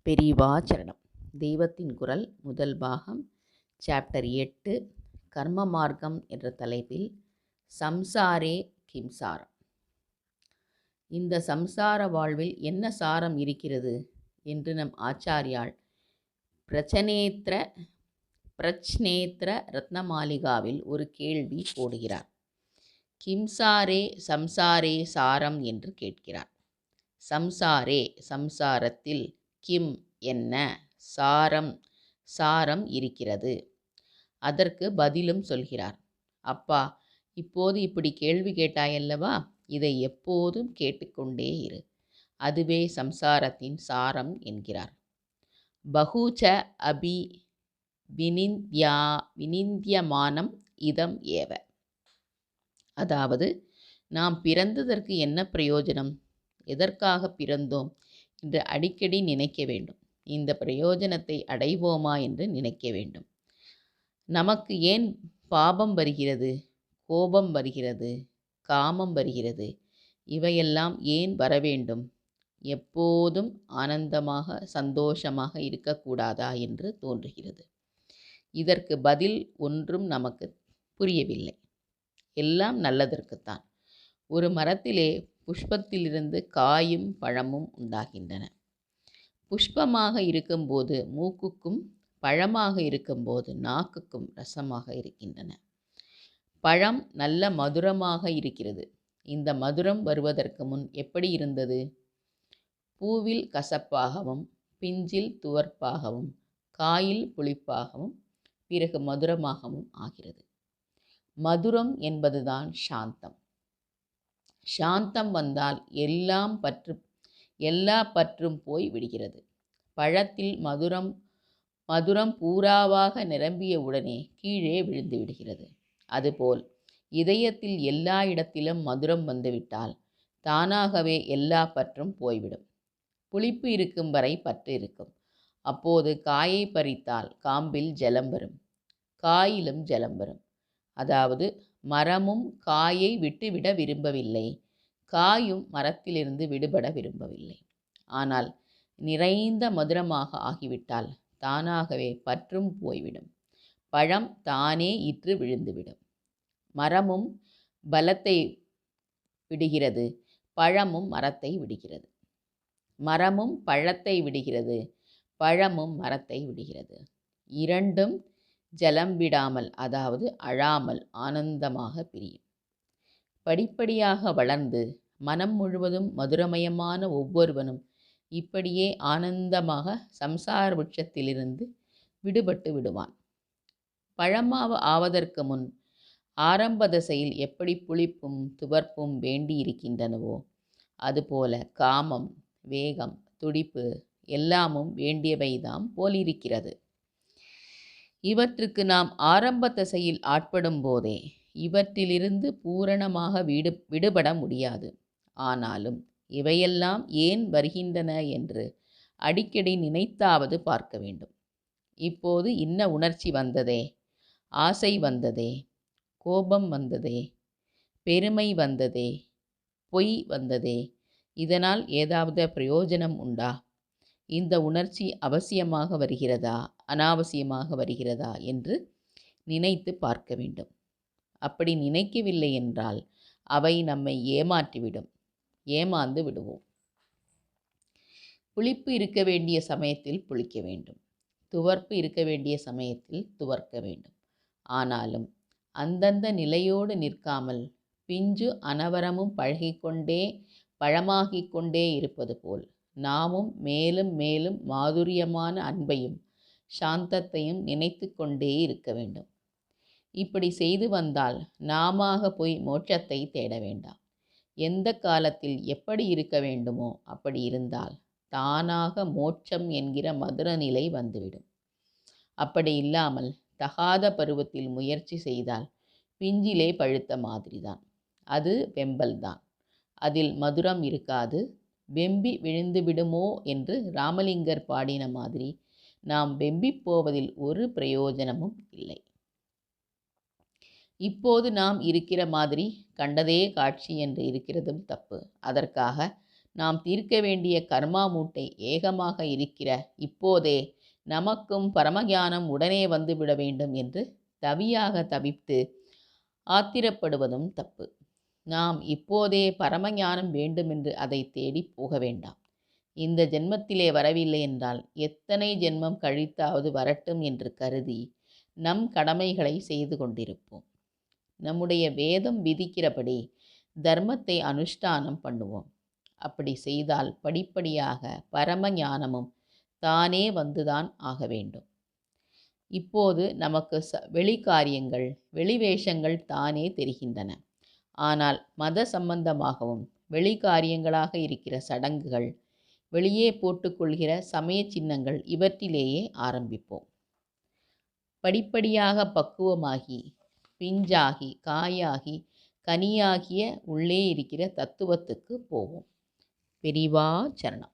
பெரியவா சரணம். தெய்வத்தின் குரல் முதல் பாகம் சாப்டர் 8 கர்ம மார்க்கம் என்ற தலைப்பில் சம்சாரே கிம்சாரம். இந்த சம்சார வாழ்வில் என்ன சாரம் இருக்கிறது என்று நம் ஆச்சாரியால் பிரச்னேத்ர ரத்னமாலிகாவில் ஒரு கேள்வி போடுகிறார். கிம்சாரே சம்சாரே சாரம் என்று கேட்கிறார். சம்சாரே சம்சாரத்தில் கிம் என்ன சாரம் இருக்கிறது. அதற்கு பதிலும் சொல்கிறார். அப்பா, இப்போது இப்படி கேள்வி கேட்டாயல்லவா, இதை எப்போதும் கேட்டுக்கொண்டே இரு. அதுவே சம்சாரத்தின் சாரம் என்கிறார். பகுச்ச அபி வினிந்தியமானம் இதம் ஏவ. அதாவது, நாம் பிறந்ததற்கு என்ன பிரயோஜனம், எதற்காக பிறந்தோம் என்று அடிக்கடி நினைக்க வேண்டும். இந்த பிரயோஜனத்தை அடைவோமா என்று நினைக்க வேண்டும். நமக்கு ஏன் பாபம் வருகிறது, கோபம் வருகிறது, காமம் வருகிறது? இவையெல்லாம் ஏன் வர வேண்டும்? எப்போதும் ஆனந்தமாக சந்தோஷமாக இருக்கக்கூடாதா என்று தோன்றுகிறது. இதற்கு பதில் ஒன்றும் நமக்கு புரியவில்லை. எல்லாம் நல்லதற்குத்தான். ஒரு மரத்திலே புஷ்பத்திலிருந்து காயும் பழமும் உண்டாகின்றன. புஷ்பமாக இருக்கும்போது மூக்குக்கும், பழமாக இருக்கும்போது நாக்குக்கும் ரசமாக இருக்கின்றன. பழம் நல்ல மதுரமாக இருக்கிறது. இந்த மதுரம் வருவதற்கு முன் எப்படி இருந்தது? பூவில் கசப்பாகவும், பிஞ்சில் துவர்ப்பாகவும், காயில் புளிப்பாகவும், பிறகு மதுரமாகவும் ஆகிறது. மதுரம் என்பதுதான் சாந்தம். சாந்தம் வந்தால் எல்லா பற்றும் போய் விடுகிறது. பழத்தில் மதுரம் பூராவாக நிரம்பிய உடனே கீழே விழுந்து விடுகிறது. அதுபோல் இதயத்தில் எல்லா இடத்திலும் மதுரம் வந்துவிட்டால் தானாகவே எல்லா பற்றும் போய்விடும். புளிப்பு இருக்கும் வரை பற்று இருக்கும். அப்போது காயை பறித்தால் காம்பில் ஜலம் வரும், காயிலும் ஜலம் வரும். அதாவது, மரமும் காயை விட்டுவிட விரும்பவில்லை, காயும் மரத்திலிருந்து விடுபட விரும்பவில்லை. ஆனால் நிறைந்த மதுரமாக ஆகிவிட்டால் தானாகவே பற்றும் போய்விடும். பழம் தானே இற்று விழுந்துவிடும். மரமும் பலத்தை விடுகிறது, பழமும் மரத்தை விடுகிறது. மரமும் பழத்தை விடுகிறது, பழமும் மரத்தை விடுகிறது. இரண்டும் ஜலம் விடாமல், அதாவது அழாமல் ஆனந்தமாக பிரியும். படிப்படியாக வளர்ந்து மனம் முழுவதும் மதுரமயமான ஒவ்வொருவனும் இப்படியே ஆனந்தமாக சம்சார விருட்சத்திலிருந்து விடுபட்டு விடுவான். ஆவதற்கு முன் ஆரம்ப தசையில் எப்படி புளிப்பும் துவர்ப்பும் வேண்டி இருக்கின்றனவோ அதுபோல காமம், வேகம், துடிப்பு எல்லாமும் வேண்டியவைதாம் போலிருக்கிறது. இவற்றுக்கு நாம் ஆரம்ப தசையில் ஆட்படும் போதே இவற்றிலிருந்து பூரணமாக விடுபட முடியாது. ஆனாலும் இவையெல்லாம் ஏன் வருகின்றன என்று அடிக்கடி நினைத்தாவது பார்க்க வேண்டும். இப்போது இன்ன உணர்ச்சி வந்ததே, ஆசை வந்ததே, கோபம் வந்ததே, பெருமை வந்ததே, பொய் வந்ததே, இதனால் ஏதாவது பிரயோஜனம் உண்டா? இந்த உணர்ச்சி அவசியமாக வருகிறதா, அனாவசியமாக வருகிறதா என்று நினைத்து பார்க்க வேண்டும். அப்படி நினைக்கவில்லை என்றால் அவை நம்மை ஏமாந்து விடுவோம். புளிப்பு இருக்க வேண்டிய சமயத்தில் புளிக்க வேண்டும், துவர்ப்பு இருக்க வேண்டிய சமயத்தில் துவர்க்க வேண்டும். ஆனாலும் அந்தந்த நிலையோடு நிற்காமல் பிஞ்சு அனவரமும் பழகிக்கொண்டே பழமாகிக் கொண்டே இருப்பது போல் நாமும் மேலும் மேலும் மாதுரியமான அன்பையும் சாந்தத்தையும் நினைத்து கொண்டே இருக்க வேண்டும். இப்படி செய்து வந்தால் நாமாக போய் மோட்சத்தை தேட வேண்டாம். எந்த காலத்தில் எப்படி இருக்க வேண்டுமோ அப்படி இருந்தால் தானாக மோட்சம் என்கிற மதுர நிலை வந்துவிடும். அப்படி இல்லாமல் தகாத பருவத்தில் முயற்சி செய்தால் பிஞ்சிலே பழுத்த மாதிரிதான். அது வெம்பல்தான். அதில் மதுரம் இருக்காது. வெம்பி விழுந்து விடுமோ என்று ராமலிங்கர் பாடின மாதிரி நாம் வெம்பி போவதில் ஒரு பிரயோஜனமும் இல்லை. இப்போது நாம் இருக்கிற மாதிரி கண்டதே காட்சி என்று இருக்கிறதும் தப்பு. அதற்காக நாம் தீர்க்க வேண்டிய கர்மா மூட்டை ஏகமாக இருக்கிற இப்போதே நமக்கும் பரமஞானம் உடனே வந்துவிட வேண்டும் என்று தவியாக தவித்து ஆத்திரப்படுவதும் தப்பு. நாம் இப்போதே பரமஞானம் வேண்டுமென்று அதை தேடி போக வேண்டாம். இந்த ஜென்மத்திலே வரவில்லை என்றால் எத்தனை ஜென்மம் கழித்தாவது வரட்டும் என்று கருதி நம் கடமைகளை செய்து கொண்டிருப்போம். நம்முடைய வேதம் விதிக்கிறபடி தர்மத்தை அனுஷ்டானம் பண்ணுவோம். அப்படி செய்தால் படிப்படியாக பரம ஞானமும் தானே வந்துதான் ஆக வேண்டும். இப்போது நமக்கு வெளிக்காரியங்கள் வெளிவேஷங்கள் தானே தெரிகின்றன. ஆனால் மத சம்பந்தமாகவும் வெளிக்காரியங்களாக இருக்கிற சடங்குகள், வெளியே போட்டுக்கொள்கிற சமய சின்னங்கள் இவற்றிலேயே ஆரம்பிப்போம். படிப்படியாக பக்குவமாகி பிஞ்சாகி காயாகி கனியாகிய உள்ளே இருக்கிற தத்துவத்துக்கு போவோம். பெரிவா சரணம்.